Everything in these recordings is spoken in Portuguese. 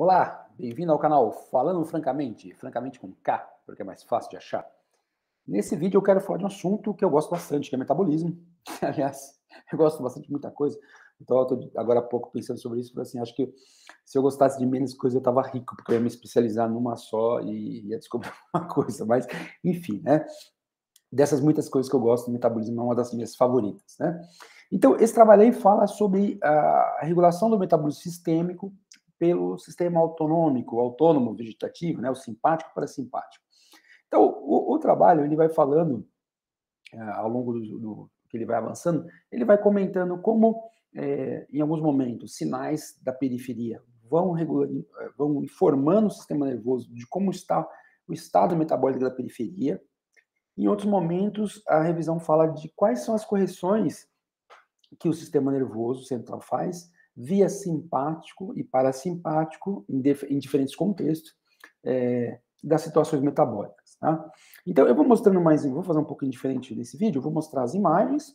Olá, bem-vindo ao canal Falando Francamente, francamente com K, porque é mais fácil de achar. Nesse vídeo eu quero falar de um assunto que eu gosto bastante, que é metabolismo. Aliás, eu gosto bastante de muita coisa. Então eu tô agora há pouco pensando sobre isso, falei assim, acho que se eu gostasse de menos coisa eu estava rico, porque eu ia me especializar numa só e ia descobrir uma coisa. Mas, enfim, né? Dessas muitas coisas que eu gosto, o metabolismo é uma das minhas favoritas, né? Então, esse trabalho aí fala sobre a regulação do metabolismo sistêmico pelo sistema autonômico, autônomo vegetativo, né, o simpático para simpático. Então, o trabalho, ele vai falando, ao longo do que ele vai avançando, ele vai comentando como, em alguns momentos, sinais da periferia vão informando o sistema nervoso de como está o estado metabólico da periferia. Em outros momentos, a revisão fala de quais são as correções que o sistema nervoso central faz via simpático e parasimpático, em diferentes contextos, das situações metabólicas. Tá? Então, eu vou mostrando mais, vou fazer um pouquinho diferente nesse vídeo, eu vou mostrar as imagens,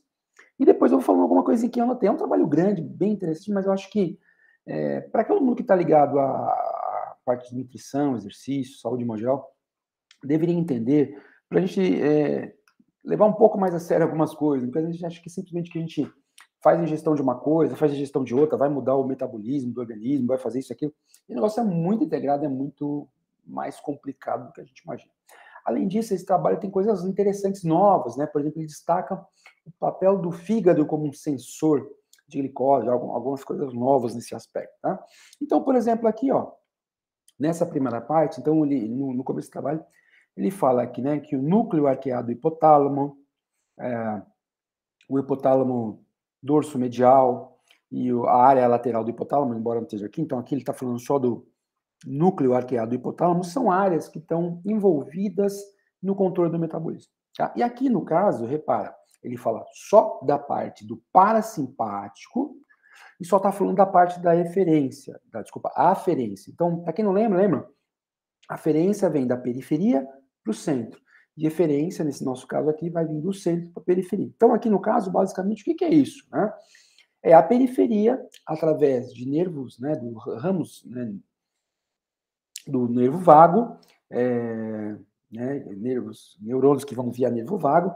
e depois eu vou falando alguma coisa que eu anotei. É um trabalho grande, bem interessante, mas eu acho que, para todo mundo que está ligado à parte de nutrição, exercício, saúde em geral, deveria entender, para a gente levar um pouco mais a sério algumas coisas, porque a gente acha que simplesmente que a gente faz a ingestão de uma coisa, faz a ingestão de outra, vai mudar o metabolismo do organismo, vai fazer isso, aquilo. E o negócio é muito integrado, é muito mais complicado do que a gente imagina. Além disso, esse trabalho tem coisas interessantes novas, né? Por exemplo, ele destaca o papel do fígado como um sensor de glicose, algumas coisas novas nesse aspecto, tá? Então, por exemplo, aqui, ó, nessa primeira parte, então, ele, no começo do trabalho, ele fala aqui, né, que o núcleo arqueado do hipotálamo, o hipotálamo dorso medial e a área lateral do hipotálamo, embora não esteja aqui, então aqui ele está falando só do núcleo arqueado do hipotálamo, são áreas que estão envolvidas no controle do metabolismo. Tá? E aqui no caso, repara, ele fala só da parte do parasimpático e só está falando da parte da eferência, aferência. Então, para quem não lembra, lembra? A aferência vem da periferia para o centro. E eferência, nesse nosso caso aqui, vai vir do centro para a periferia. Então, aqui no caso, basicamente, o que é isso? Né? É a periferia, através de nervos, né, do ramos, né, do nervo vago, né, neurônios que vão via nervo vago,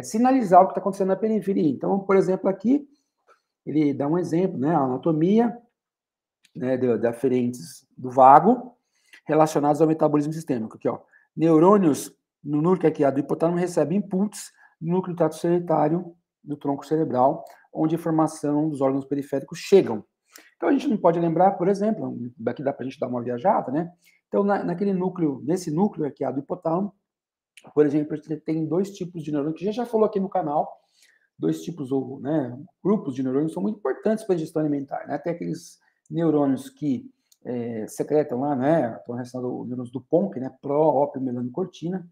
sinalizar o que está acontecendo na periferia. Então, por exemplo, aqui, ele dá um exemplo, né, a anatomia, né, de aferentes do vago, relacionados ao metabolismo sistêmico. Aqui, ó, neurônios no núcleo arqueado do hipotálamo recebem inputs no núcleo trato ciliário do tronco cerebral, onde a informação dos órgãos periféricos chegam. Então, a gente não pode lembrar, por exemplo, daqui dá para a gente dar uma viajada, né? Então, nesse núcleo arqueado do hipotálamo, por exemplo, a gente tem dois tipos de neurônios, que a gente já falou aqui no canal, dois tipos, ou, né, grupos de neurônios são muito importantes para a digestão alimentar, né? Tem aqueles neurônios que secretam lá, né, estão relacionados aos neurônios do PONC, né, pró-ópio melanocortina,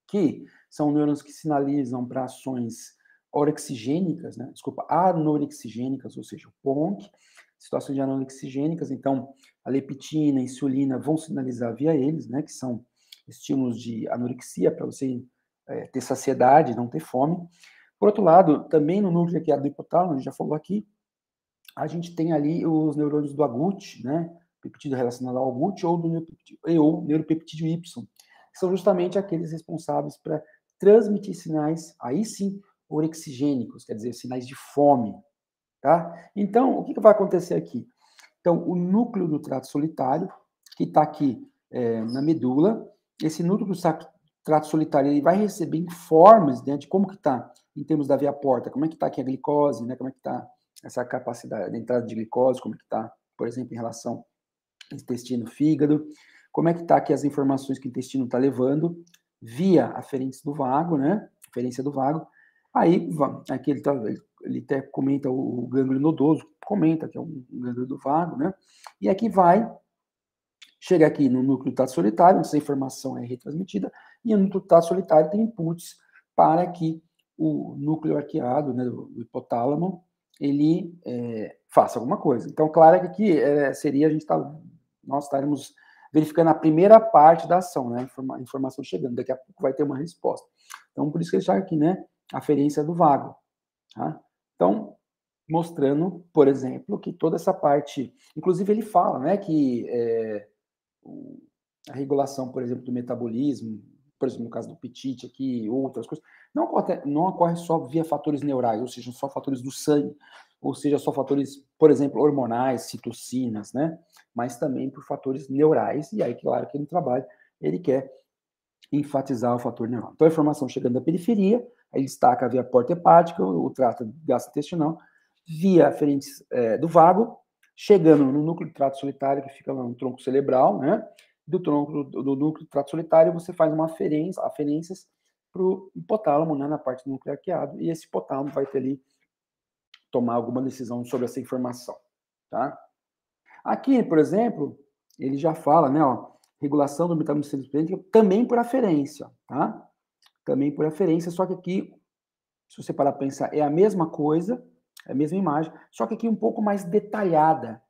que são neurônios que sinalizam para ações orexigênicas, né, desculpa, anorexigênicas, ou seja, o PONC, situações de anorexigênicas, então a leptina, a insulina vão sinalizar via eles, né, que são estímulos de anorexia para você ter saciedade, não ter fome. Por outro lado, também no núcleo arqueado do hipotálamo, a gente já falou aqui, a gente tem ali os neurônios do AGUT, né, peptídeo relacionado ao AGUT, ou do neuropeptídeo Y, que são justamente aqueles responsáveis para transmitir sinais, aí sim, orexigênicos, quer dizer, sinais de fome, tá? Então, o que vai acontecer aqui? Então, o núcleo do trato solitário, que está aqui na medula, esse núcleo do trato solitário, ele vai receber informes, né, de como que está, em termos da via porta, como é que está aqui a glicose, né, como é que está essa capacidade de entrada de glicose, como é que está, por exemplo, em relação ao intestino, fígado, como é que está aqui as informações que o intestino está levando, via aferentes do vago, né, aferência do vago, aí, aqui ele até comenta o gânglio nodoso, comenta que é um gânglio do vago, né, e aqui chega aqui no núcleo do trato solitário, essa informação é retransmitida, e no núcleo do trato solitário tem inputs para que o núcleo arqueado, né, do hipotálamo, ele faça alguma coisa. Então, claro que aqui seria, nós estaremos verificando a primeira parte da ação, né, a informação chegando, daqui a pouco vai ter uma resposta. Então, por isso que ele chega aqui, né, aferência do vago. Tá? Então, mostrando, por exemplo, que toda essa parte, inclusive ele fala, né, que a regulação, por exemplo, do metabolismo, por exemplo, no caso do apetite aqui, outras coisas, não ocorre só via fatores neurais, ou seja, só fatores do sangue, ou seja, só fatores, por exemplo, hormonais, citocinas, né, mas também por fatores neurais, e aí, claro, que no trabalho ele quer enfatizar o fator neural. Então, a informação chegando da periferia, aí destaca a via porta hepática, o trato gastrointestinal, via aferentes do vago, chegando no núcleo do trato solitário, que fica lá no tronco cerebral, né? Do tronco do núcleo do trato solitário, você faz uma aferências para o hipotálamo, né, na parte do núcleo arqueado, e esse hipotálamo vai ter ali tomar alguma decisão sobre essa informação, tá? Aqui, por exemplo, ele já fala, né, ó, regulação do metabolismo celíaco também por aferência, tá? Também por aferência, só que aqui, se você parar para pensar, é a mesma coisa, é a mesma imagem, só que aqui um pouco mais detalhada,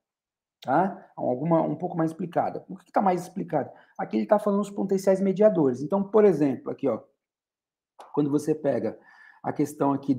tá? Um pouco mais explicada. Por que está mais explicado? Aqui ele está falando os potenciais mediadores. Então, por exemplo, aqui, ó, quando você pega a questão aqui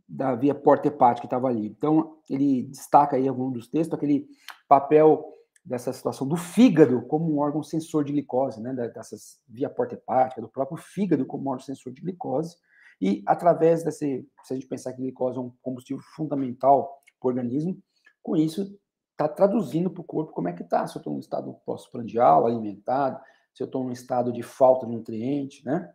da via porta hepática que estava ali. Então, ele destaca aí algum dos textos, aquele papel dessa situação do fígado como um órgão sensor de glicose, né, dessas via porta hepática, do próprio fígado como órgão sensor de glicose, e através se a gente pensar que a glicose é um combustível fundamental para o organismo, com isso está traduzindo para o corpo como é que está, se eu estou num estado pós-prandial, alimentado, se eu estou num estado de falta de nutriente, né?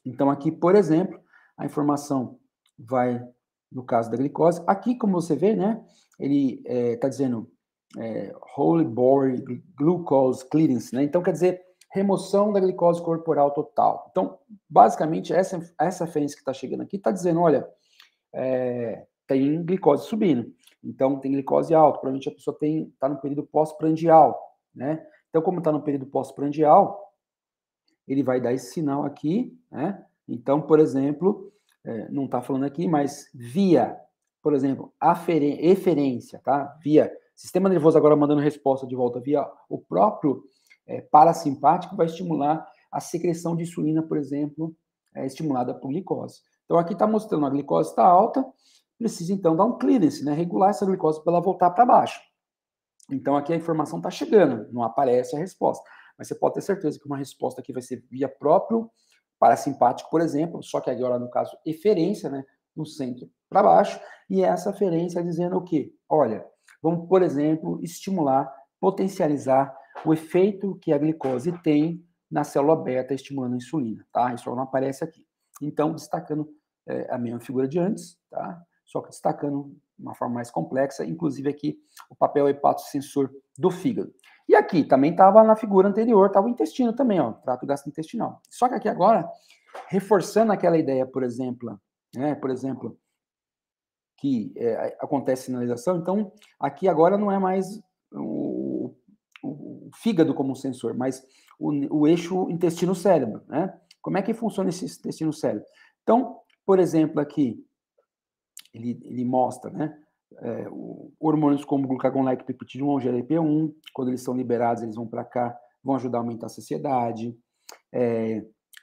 Então aqui, por exemplo, a informação vai no caso da glicose. Aqui, como você vê, né, ele está dizendo whole body glucose clearance, né? Então quer dizer remoção da glicose corporal total. Então, basicamente, essa referência que está chegando aqui está dizendo, olha, tem glicose subindo. Então, tem glicose alta. Provavelmente a pessoa está no período pós-prandial, né? Então, como está no período pós-prandial, ele vai dar esse sinal aqui, né? Então, por exemplo, não está falando aqui, mas via, por exemplo, eferência, tá? Via sistema nervoso agora mandando resposta de volta via o próprio parasimpático vai estimular a secreção de insulina, por exemplo, estimulada por glicose. Então, aqui está mostrando a glicose está alta, precisa então dar um clearance, né? Regular essa glicose para ela voltar para baixo. Então, aqui a informação está chegando, não aparece a resposta. Mas você pode ter certeza que uma resposta aqui vai ser via próprio parasimpático, por exemplo, só que agora, no caso, eferência, né, no centro para baixo, e essa eferência dizendo o quê? Olha, vamos, por exemplo, estimular, potencializar o efeito que a glicose tem na célula beta estimulando a insulina, tá? Isso não aparece aqui. Então, destacando a mesma figura de antes, tá? Só que destacando de uma forma mais complexa, inclusive aqui o papel hepatossensor do fígado. E aqui também estava na figura anterior, estava o intestino também, ó, trato gastrointestinal. Só que aqui agora, reforçando aquela ideia, por exemplo, que acontece sinalização, então aqui agora não é mais o fígado como um sensor, mas o eixo intestino-cérebro, né? Como é que funciona esse intestino-cérebro? Então, por exemplo, aqui, ele mostra, né? Hormônios como glucagon-like peptide 1 ou GLP-1, quando eles são liberados, eles vão para cá, vão ajudar a aumentar a saciedade.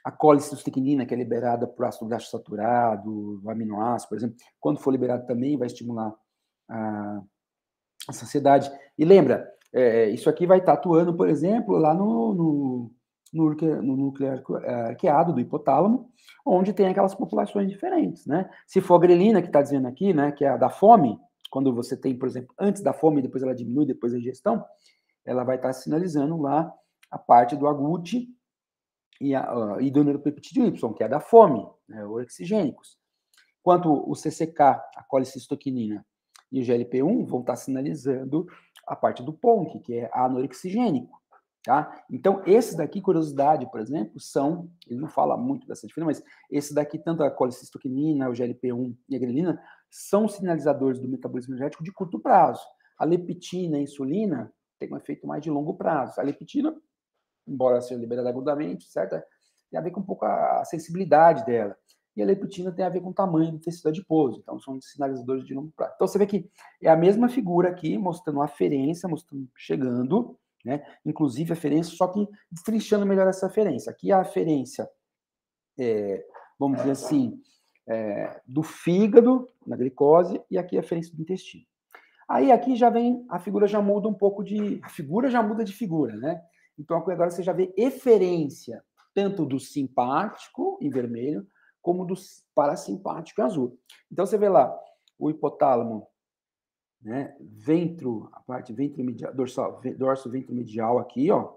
A colicistecnina, que é liberada por ácido graxo saturado, o aminoácido, por exemplo, quando for liberado também vai estimular a saciedade. E lembra, isso aqui vai estar atuando, por exemplo, lá no núcleo arqueado do hipotálamo, onde tem aquelas populações diferentes, né? Se for a grelina, que está dizendo aqui, né, que é a da fome, quando você tem, por exemplo, antes da fome, depois ela diminui, depois a digestão, ela vai estar sinalizando lá a parte do agute e do neuropeptídeo Y, que é da fome, né, orexigênicos. Enquanto o CCK, a colicistoquinina, e o GLP-1 vão estar sinalizando a parte do PONC, que é anorexigênico. Tá? Então, esses daqui, curiosidade, por exemplo, são, ele não fala muito dessa diferença, mas esses daqui, tanto a colicistoquinina, o GLP-1 e a grelina, são sinalizadores do metabolismo energético de curto prazo. A leptina e a insulina têm um efeito mais de longo prazo. A leptina, embora seja liberada agudamente, certo? Tem a ver com um pouco a sensibilidade dela. E a leptina tem a ver com o tamanho do tecido adiposo. Então, são sinalizadores de longo prazo. Então, você vê que é a mesma figura aqui, mostrando a aferência, mostrando chegando, né? Inclusive a aferência, só que destrinchando melhor essa aferência. Aqui a aferência, vamos dizer assim, do fígado, na glicose, e aqui a eferência do intestino. Aí aqui já vem, a figura já muda um pouco a figura já muda de figura, né? Então agora você já vê eferência tanto do simpático, em vermelho, como do parasimpático, em azul. Então você vê lá, o hipotálamo, né, a parte ventromedial, dorso ventromedial aqui, ó,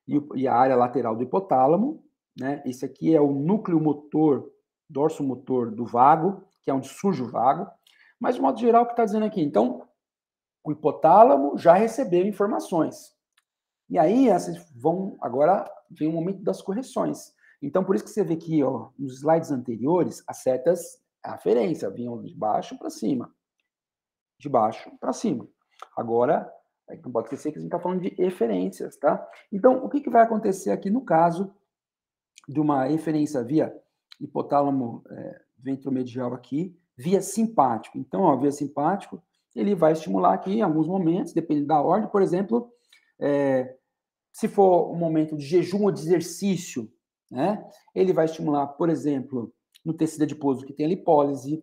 e a área lateral do hipotálamo, né? Esse aqui é o núcleo motor, dorso motor do vago, que é onde surge o vago. Mas, de modo geral, o que está dizendo aqui? Então, o hipotálamo já recebeu informações. E aí, agora vem o momento das correções. Então, por isso que você vê aqui, ó, nos slides anteriores, as setas, a aferência, vinham de baixo para cima. De baixo para cima. Agora, não pode esquecer que a gente está falando de eferências, tá? Então, o que vai acontecer aqui no caso de uma eferência via hipotálamo ventromedial aqui, via simpático? Então, ó, via simpático, ele vai estimular aqui em alguns momentos, dependendo da ordem, por exemplo, se for um momento de jejum ou de exercício, né, ele vai estimular, por exemplo, no tecido adiposo que tem a lipólise,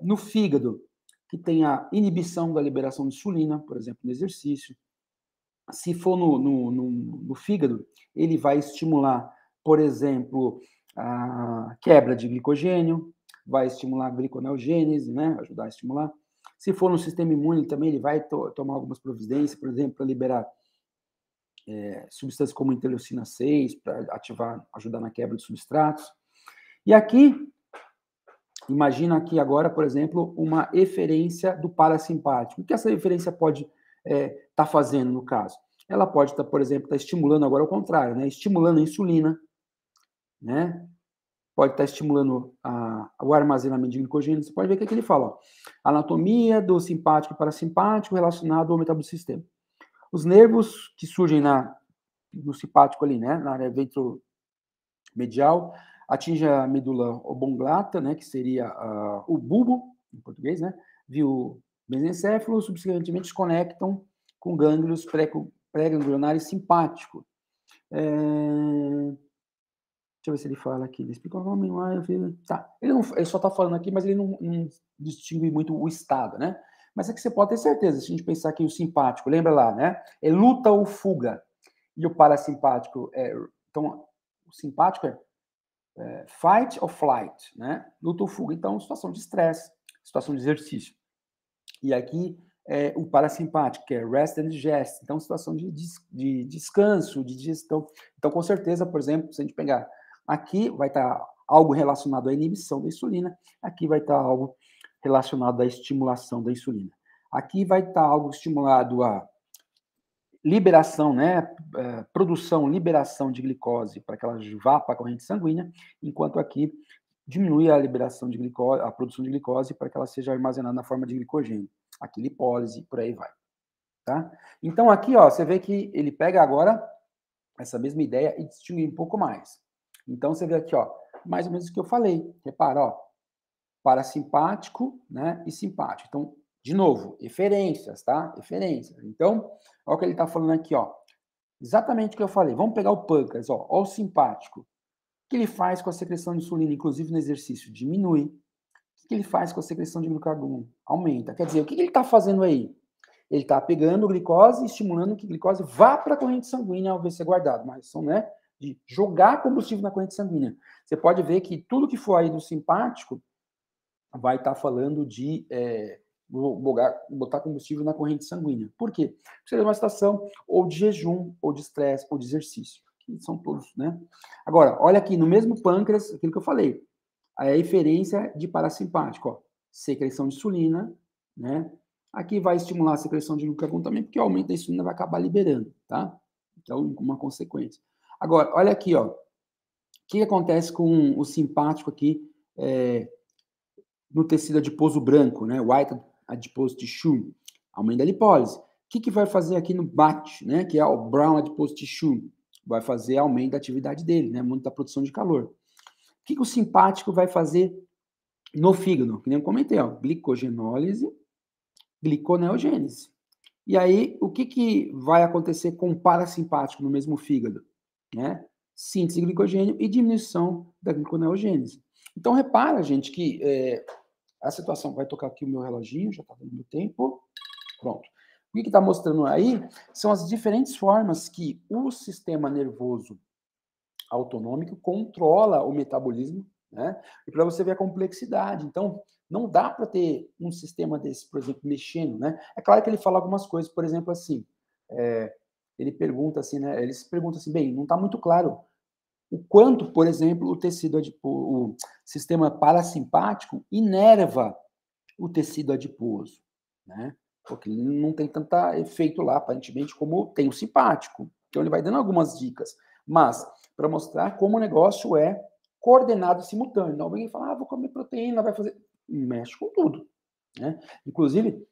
no fígado, que tem a inibição da liberação de insulina, por exemplo, no exercício. Se for no fígado, ele vai estimular, por exemplo, a quebra de glicogênio, vai estimular a gliconeogênese, né, ajudar a estimular. Se for no sistema imune também, ele vai tomar algumas providências, por exemplo, para liberar substâncias como interleucina 6, para ajudar na quebra de substratos. E aqui, imagina aqui agora, por exemplo, uma eferência do parasimpático. O que essa eferência pode estar fazendo, no caso? Ela pode estar, por exemplo, estimulando agora ao contrário, né? Estimulando a insulina, né? Pode estar estimulando o armazenamento de glicogênio. Você pode ver o que ele fala, ó. Anatomia do simpático e parasimpático relacionado ao metabolismo do sistema. Os nervos que surgem no simpático ali, né? Na área ventromedial, atinge a medula oblongata, né, que seria o bulbo, em português, né, via mesencéfalo, subsequentemente se conectam com gânglios pré-ganglionares simpático. Deixa eu ver se ele fala aqui. Ele explica o nome, tá. Ele só está falando aqui, mas ele não distingue muito o estado, né? Mas é que você pode ter certeza, se a gente pensar que o simpático, lembra lá, né? É luta ou fuga. E o parasimpático então, o simpático é fight or flight, né? Luta ou fuga. Então, situação de estresse, situação de exercício. E aqui o parasimpático, que é rest and digest. Então, situação de descanso, de digestão. Então, com certeza, por exemplo, se a gente pegar aqui, vai estar algo relacionado à inibição da insulina. Aqui vai estar algo relacionado à estimulação da insulina. Aqui vai estar algo estimulado a liberação, né, produção, liberação de glicose para que ela vá para a corrente sanguínea, enquanto aqui diminui a liberação de glicose, a produção de glicose para que ela seja armazenada na forma de glicogênio. Aqui lipólise, por aí vai, tá? Então aqui, ó, você vê que ele pega agora essa mesma ideia e distingue um pouco mais. Então você vê aqui, ó, mais ou menos o que eu falei. Repara, ó, parasimpático, né, e simpático. Então, de novo, eferências, tá? Eferências. Então, olha o que ele está falando aqui, ó. Exatamente o que eu falei. Vamos pegar o pâncreas, ó. Ó o simpático. O que ele faz com a secreção de insulina, inclusive no exercício? Diminui. O que ele faz com a secreção de glucagon? Aumenta. Quer dizer, o que ele está fazendo aí? Ele está pegando glicose e estimulando que a glicose vá para a corrente sanguínea ao ver ser guardado. Mas são, né, de jogar combustível na corrente sanguínea. Você pode ver que tudo que for aí do simpático vai estar falando de botar combustível na corrente sanguínea. Por quê? Porque seria uma situação ou de jejum, ou de estresse, ou de exercício. Que são todos, né? Agora, olha aqui, no mesmo pâncreas, aquilo que eu falei, a eferência de parasimpático, ó, secreção de insulina, né? Aqui vai estimular a secreção de glucagon também, porque o aumento da insulina vai acabar liberando, tá? Então, uma consequência. Agora, olha aqui, ó. O que acontece com o simpático aqui, no tecido adiposo branco, né? White adipose tissue, aumento da lipólise. O que vai fazer aqui no BAT, né? Que é o brown adipose tissue? Vai fazer aumento da atividade dele, né? Aumento da produção de calor. O que o simpático vai fazer no fígado? Que nem eu comentei, ó, glicogenólise, gliconeogênese. E aí, o que vai acontecer com o parasimpático no mesmo fígado? Né? Síntese de glicogênio e diminuição da gliconeogênese. Então, repara, gente, que a situação vai tocar aqui o meu reloginho, já está dando meu tempo. Pronto. O que está mostrando aí são as diferentes formas que o sistema nervoso autonômico controla o metabolismo, né? E para você ver a complexidade. Então, não dá para ter um sistema desse, por exemplo, mexendo, né? É claro que ele fala algumas coisas, por exemplo, assim, ele pergunta assim, né? Ele se pergunta assim, bem, não está muito claro o quanto, por exemplo, o tecido o sistema parasimpático inerva o tecido adiposo, né? Porque ele não tem tanto efeito lá, aparentemente, como tem o simpático. Então, ele vai dando algumas dicas. Mas, para mostrar como o negócio é coordenado e simultâneo. Não, alguém fala, vou comer proteína, vai fazer... Mexe com tudo, né? Inclusive,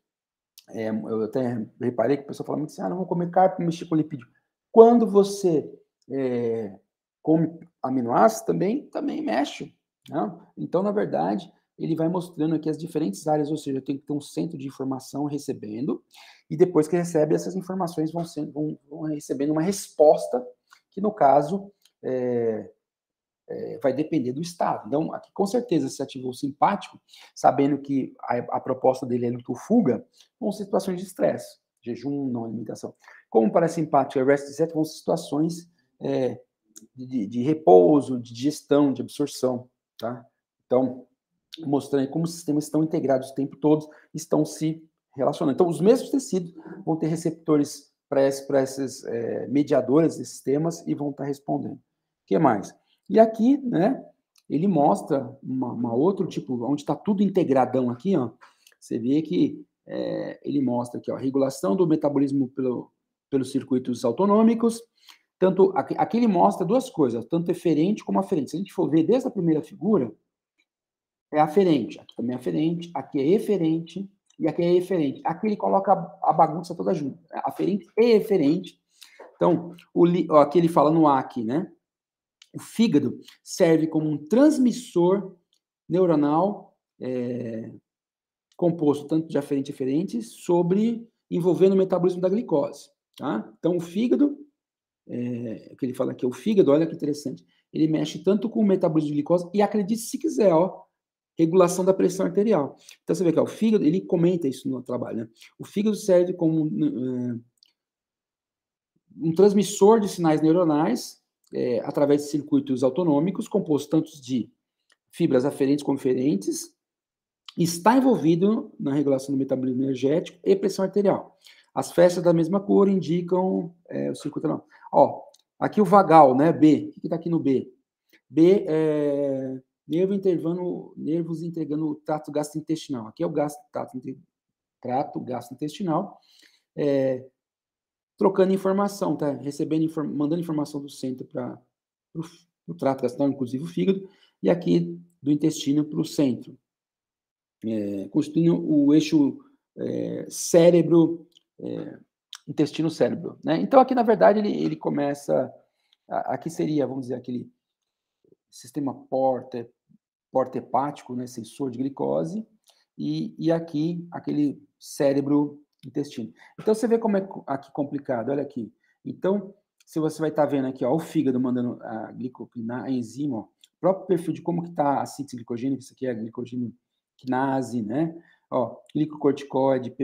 eu até reparei que o pessoal fala muito assim, não vou comer carne, mexer com lipídio. Quando você come aminoácidos, também mexe, né? Então, na verdade, ele vai mostrando aqui as diferentes áreas, ou seja, tem que ter um centro de informação recebendo, e depois que recebe, essas informações vão recebendo uma resposta, que no caso vai depender do estado. Então, aqui com certeza se ativou o simpático, sabendo que a proposta dele é luto-fuga, vão ser situações de estresse, jejum, não alimentação. Como o parasimpático é rest set, vão ser situações de repouso, de digestão, de absorção, tá? Então, mostrando como os sistemas estão integrados o tempo todo, estão se relacionando. Então, os mesmos tecidos vão ter receptores para esses mediadores desses sistemas e vão estar respondendo. O que mais? E aqui, né, ele mostra uma outro tipo, onde está tudo integradão aqui, ó. Você vê que ele mostra aqui, ó, regulação do metabolismo pelos circuitos autonômicos. Tanto aqui ele mostra duas coisas, tanto eferente como aferente. Se a gente for ver desde a primeira figura, é aferente, aqui também é aferente, aqui é eferente e aqui é eferente. Aqui ele coloca a bagunça toda junto, aferente e eferente. Então, aqui ele fala no aqui, né? O fígado serve como um transmissor neuronal composto tanto de aferente e eferente envolvendo o metabolismo da glicose. Tá? Então, o fígado, o que ele fala aqui, o fígado, olha que interessante, ele mexe tanto com o metabolismo de glicose e acredite se quiser, ó, regulação da pressão arterial. Então, você vê que ó, o fígado, ele comenta isso no trabalho, né? O fígado serve como um transmissor de sinais neuronais através de circuitos autonômicos, compostos tanto de fibras aferentes como eferentes, está envolvido na regulação do metabolismo energético e pressão arterial. As festas da mesma cor indicam o circuito neuronal. Ó, aqui o vagal, né, B. O que está aqui no B? B é nervos entregando o trato gastrointestinal. Aqui é o trato gastrointestinal, trocando informação, tá? Mandando informação do centro para o trato gastrointestinal, inclusive o fígado, e aqui do intestino para o centro, constituindo o eixo cérebro, intestino-cérebro, né? Então, aqui, na verdade, ele começa... Aqui seria, vamos dizer, aquele sistema porta-hepático, né, sensor de glicose, e aqui, aquele cérebro-intestino. Então, você vê como é aqui complicado, olha aqui. Então, se você vai estar vendo aqui, ó, o fígado mandando a glicoquinase, a enzima, ó, o próprio perfil de como que está a síntese glicogênica, isso aqui é a glicogenquinase, né? Ó, glicocorticoide,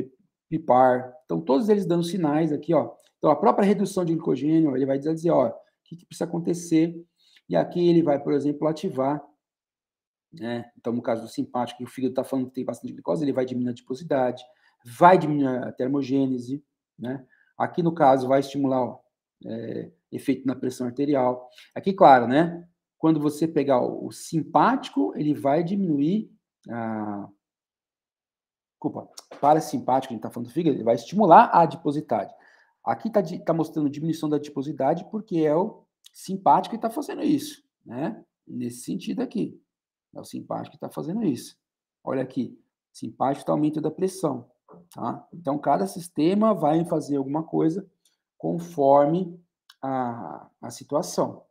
PIPAR, então todos eles dando sinais aqui, ó. Então, a própria redução de glicogênio, ele vai dizer, ó, o que precisa acontecer, e aqui ele vai, por exemplo, ativar, né? Então, no caso do simpático, que o fígado está falando que tem bastante glicose, ele vai diminuir a adiposidade, vai diminuir a termogênese, né? Aqui, no caso, vai estimular o efeito na pressão arterial. Aqui, claro, né? Quando você pegar o simpático, ele vai diminuir a... Desculpa, parasimpático, a gente está falando do fígado, ele vai estimular a adiposidade. Aqui está mostrando diminuição da adiposidade porque é o simpático que está fazendo isso, né? Nesse sentido aqui. É o simpático que está fazendo isso. Olha aqui, simpático está aumento da pressão, tá? Então, cada sistema vai fazer alguma coisa conforme a situação,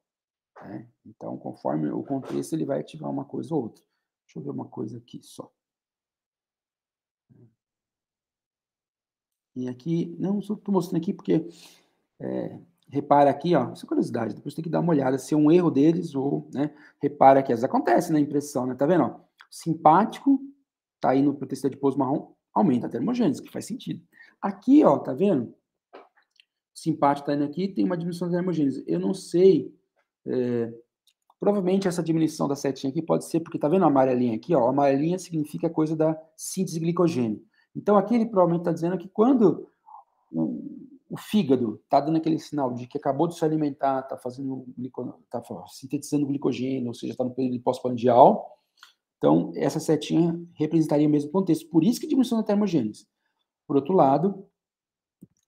né? Então, conforme o contexto, ele vai ativar uma coisa ou outra. Deixa eu ver uma coisa aqui só. E aqui, não, só estou mostrando aqui porque repara aqui, ó, isso é curiosidade, depois tem que dar uma olhada se é um erro deles ou, né, repara que às vezes acontece na impressão, né, tá vendo, ó, simpático, tá indo pro tecido adiposo marrom, aumenta a termogênese, que faz sentido. Aqui, ó, tá vendo? Simpático tá indo aqui, tem uma diminuição da termogênese. Eu não sei, provavelmente essa diminuição da setinha aqui pode ser porque, tá vendo a amarelinha aqui, ó, a amarelinha significa coisa da síntese de glicogênio. Então aqui ele provavelmente está dizendo que quando o fígado está dando aquele sinal de que acabou de se alimentar, está sintetizando glicogênio, ou seja, está no período pós-prandial, então essa setinha representaria o mesmo contexto. Por isso que diminuição da termogênese. Por outro lado,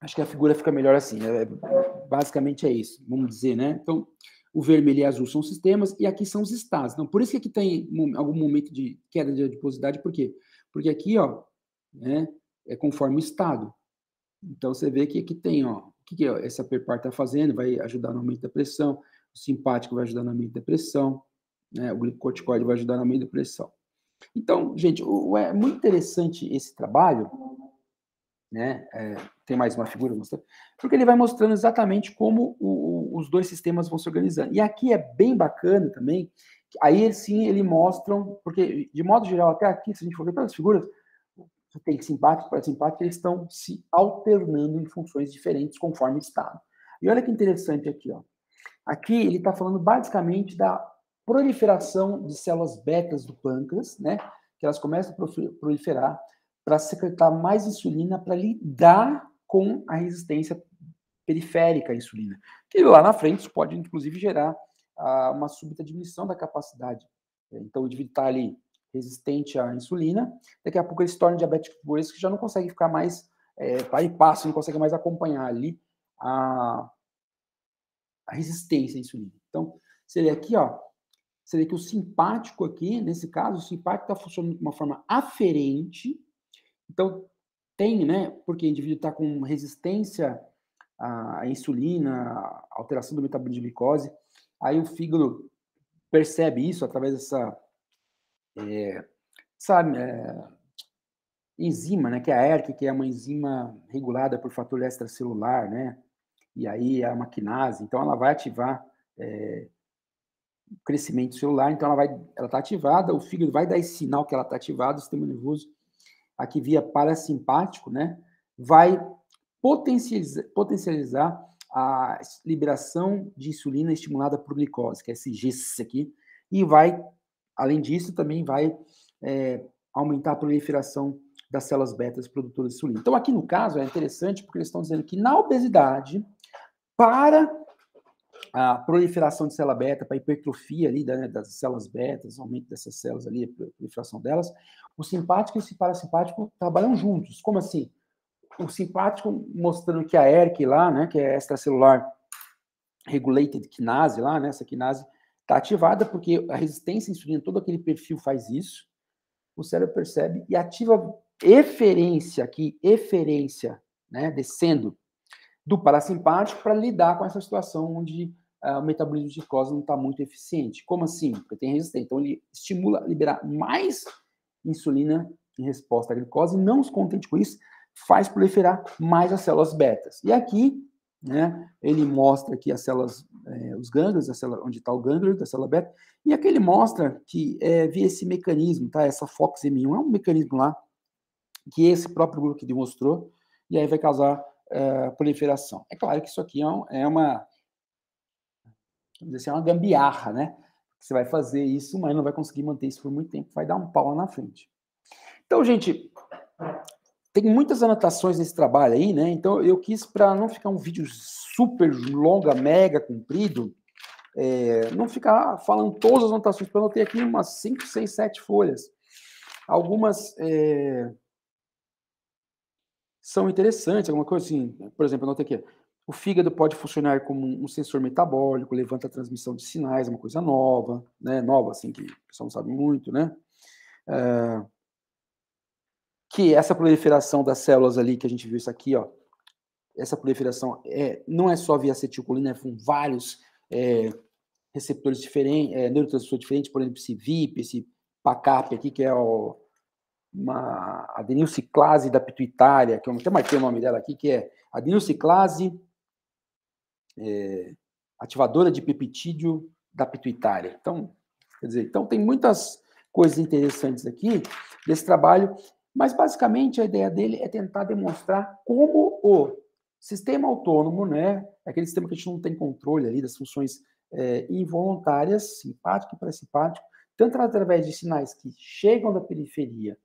acho que a figura fica melhor assim. Basicamente é isso, vamos dizer, né? Então, o vermelho e azul são sistemas, e aqui são os estados. Então, por isso que aqui tem algum momento de queda de adiposidade, por quê? Porque aqui, ó, né, é conforme o estado. Então, você vê que aqui tem, ó, o que essa PEPAR está fazendo? Vai ajudar no aumento da pressão, o simpático vai ajudar no aumento da pressão, né, o glicocorticoide vai ajudar no aumento da pressão. Então, gente, é muito interessante esse trabalho, né? Tem mais uma figura mostrando, porque ele vai mostrando exatamente como os dois sistemas vão se organizando. E aqui é bem bacana também, aí sim eles mostram, porque de modo geral, até aqui, se a gente for ver pelas figuras, tem simpático, parasimpático, eles estão se alternando em funções diferentes conforme o estado. E olha que interessante aqui, ó. Aqui ele está falando basicamente da proliferação de células betas do pâncreas, né? Que elas começam a proliferar para secretar mais insulina para lidar com a resistência periférica à insulina. Que lá na frente isso pode, inclusive, gerar uma súbita diminuição da capacidade. Então, o indivíduo está ali resistente à insulina, daqui a pouco ele se torna diabético tipo 2, que já não consegue ficar mais para e passo, não consegue mais acompanhar ali a resistência à insulina. Então, seria aqui, ó, seria que o simpático aqui, nesse caso, o simpático está funcionando de uma forma aferente. Então, tem, né, porque o indivíduo está com resistência à insulina, alteração do metabolismo de glicose, aí o fígado percebe isso através dessa enzima, né, que é a ERK, que é uma enzima regulada por fator extracelular, né, e aí é uma quinase, então ela vai ativar o crescimento celular, então ela está ativada, o fígado vai dar esse sinal que ela está ativada, o sistema nervoso, aqui via parasimpático, né, vai potencializar a liberação de insulina estimulada por glicose, que é esse GIS aqui, e vai, além disso, também vai aumentar a proliferação das células betas produtoras de insulina. Então, aqui no caso, é interessante porque eles estão dizendo que na obesidade, para a proliferação de célula beta, para a hipertrofia ali das células betas, aumento dessas células ali, a proliferação delas, o simpático e o parasimpático trabalham juntos. Como assim? O simpático mostrando que a ERK lá, né, que é extracelular regulated kinase lá, né, essa kinase está ativada porque a resistência à insulina, todo aquele perfil faz isso, o cérebro percebe e ativa eferência aqui, né, descendo do parasimpático para lidar com essa situação onde o metabolismo de glicose não está muito eficiente. Como assim? Porque tem resistência. Então, ele estimula a liberar mais insulina em resposta à glicose, e não se contente com isso, faz proliferar mais as células betas. E aqui, né, ele mostra aqui as células, os gânglios, a célula, onde está o gânglio da célula beta, e aqui ele mostra que via esse mecanismo, tá? Essa FOXM1 é um mecanismo lá que esse próprio grupo que demonstrou, e aí vai causar proliferação. É claro que isso aqui é uma, vamos dizer assim, uma gambiarra, né? Você vai fazer isso, mas não vai conseguir manter isso por muito tempo, vai dar um pau lá na frente. Então, gente, tem muitas anotações nesse trabalho aí, né? Então, eu quis, para não ficar um vídeo super longa, mega comprido, não ficar falando todas as anotações, porque eu anotei aqui umas 5, 6, 7 folhas. Algumas são interessantes, alguma coisa assim, por exemplo, eu anotei aqui, o fígado pode funcionar como um sensor metabólico, levanta a transmissão de sinais, uma coisa nova, né? Nova, assim, que o pessoal não sabe muito, né? Que essa proliferação das células ali, que a gente viu isso aqui, ó, essa proliferação não é só via acetilcolina, com vários receptores diferentes, neurotransmissores diferentes, por exemplo, esse VIP, esse PACAP aqui, que é uma adenilciclase da pituitária, que eu até marquei o nome dela aqui, que é adenilciclase ativadora de peptídeo da pituitária. Então, quer dizer, então tem muitas coisas interessantes aqui desse trabalho, mas basicamente a ideia dele é tentar demonstrar como o sistema autônomo, né, aquele sistema que a gente não tem controle ali das funções involuntárias, simpático e parasimpático, tanto através de sinais que chegam da periferia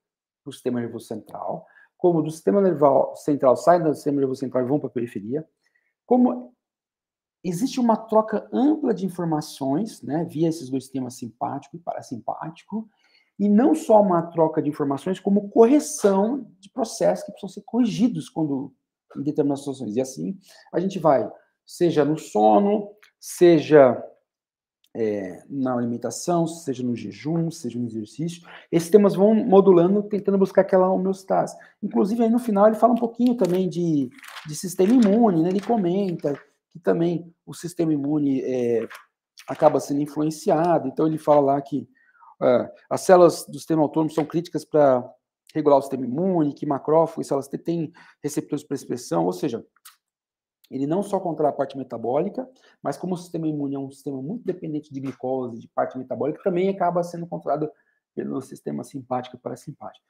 para o sistema nervoso central, como do sistema nervoso central saem do sistema nervoso central e vão para a periferia, como existe uma troca ampla de informações, né, via esses dois sistemas simpático e parasimpático, e não só uma troca de informações, como correção de processos que precisam ser corrigidos em determinadas situações. E assim, a gente vai, seja no sono, seja na alimentação, seja no jejum, seja no exercício, esses temas vão modulando, tentando buscar aquela homeostase. Inclusive, aí no final, ele fala um pouquinho também de sistema imune, né? Ele comenta que também o sistema imune acaba sendo influenciado, então ele fala lá que as células do sistema autônomo são críticas para regular o sistema imune, que macrófagos, elas têm receptores para expressão, ou seja, ele não só controla a parte metabólica, mas como o sistema imune é um sistema muito dependente de glicose, de parte metabólica, também acaba sendo controlado pelo sistema simpático e parasimpático.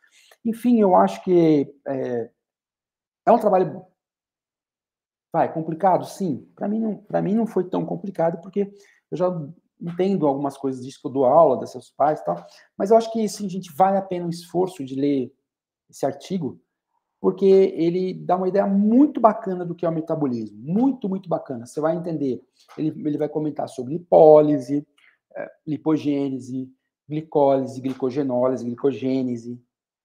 Enfim, eu acho que é um trabalho complicado, sim. Para mim não foi tão complicado, porque eu já entendo algumas coisas disso, que eu dou aula dessas pais e tal, mas eu acho que, sim, gente, vale a pena o esforço de ler esse artigo, porque ele dá uma ideia muito bacana do que é o metabolismo. Muito, muito bacana. Você vai entender. Ele vai comentar sobre lipólise, lipogênese, glicólise, glicogenólise, glicogênese.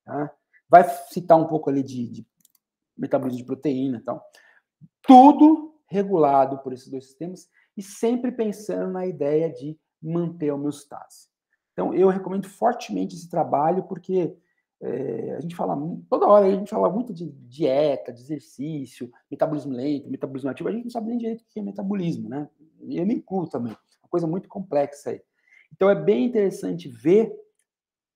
Tá? Vai citar um pouco ali de metabolismo de proteína e tal. Tudo regulado por esses dois sistemas e sempre pensando na ideia de manter a homeostase. Então, eu recomendo fortemente esse trabalho, porque a gente fala, toda hora a gente fala muito de dieta, de exercício, metabolismo lento, metabolismo ativo, a gente não sabe nem direito o que é metabolismo, né? E eu me incluo também, uma coisa muito complexa aí. Então, é bem interessante ver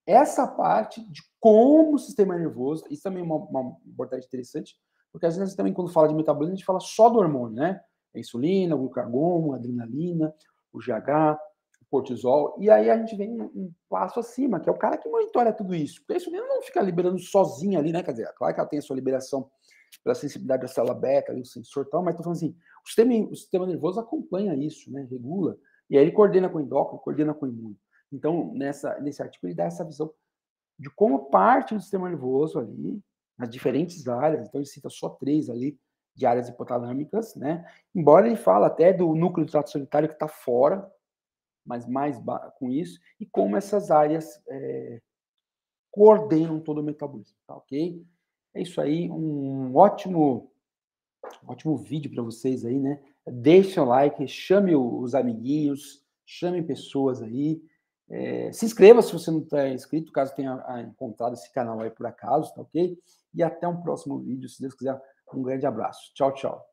essa parte de como o sistema nervoso, isso também é uma abordagem interessante, porque às vezes também quando fala de metabolismo, a gente fala só do hormônio, né? A insulina, o glucagon, a adrenalina, o GH, o cortisol, e aí a gente vem um passo acima, que é o cara que monitora tudo isso. Porque a insulina não fica liberando sozinha ali, né? Quer dizer, claro que ela tem a sua liberação pela sensibilidade da célula beta, ali, o sensor e tal, mas tô falando assim, o sistema nervoso acompanha isso, né? Regula, e aí ele coordena com o endócrino, coordena com o imune. Então, nesse artigo, ele dá essa visão de como parte do sistema nervoso ali, nas diferentes áreas, então ele cita só 3 ali, de áreas hipotalâmicas, né? Embora ele fala até do núcleo do trato sanitário que está fora, mas mais com isso, e como essas áreas coordenam todo o metabolismo, tá ok? É isso aí, um ótimo vídeo para vocês aí, né? Deixe o like, chame os amiguinhos, chame pessoas aí, se inscreva se você não está inscrito, caso tenha encontrado esse canal aí por acaso, tá ok? E até um próximo vídeo, se Deus quiser. Um grande abraço. Tchau, tchau.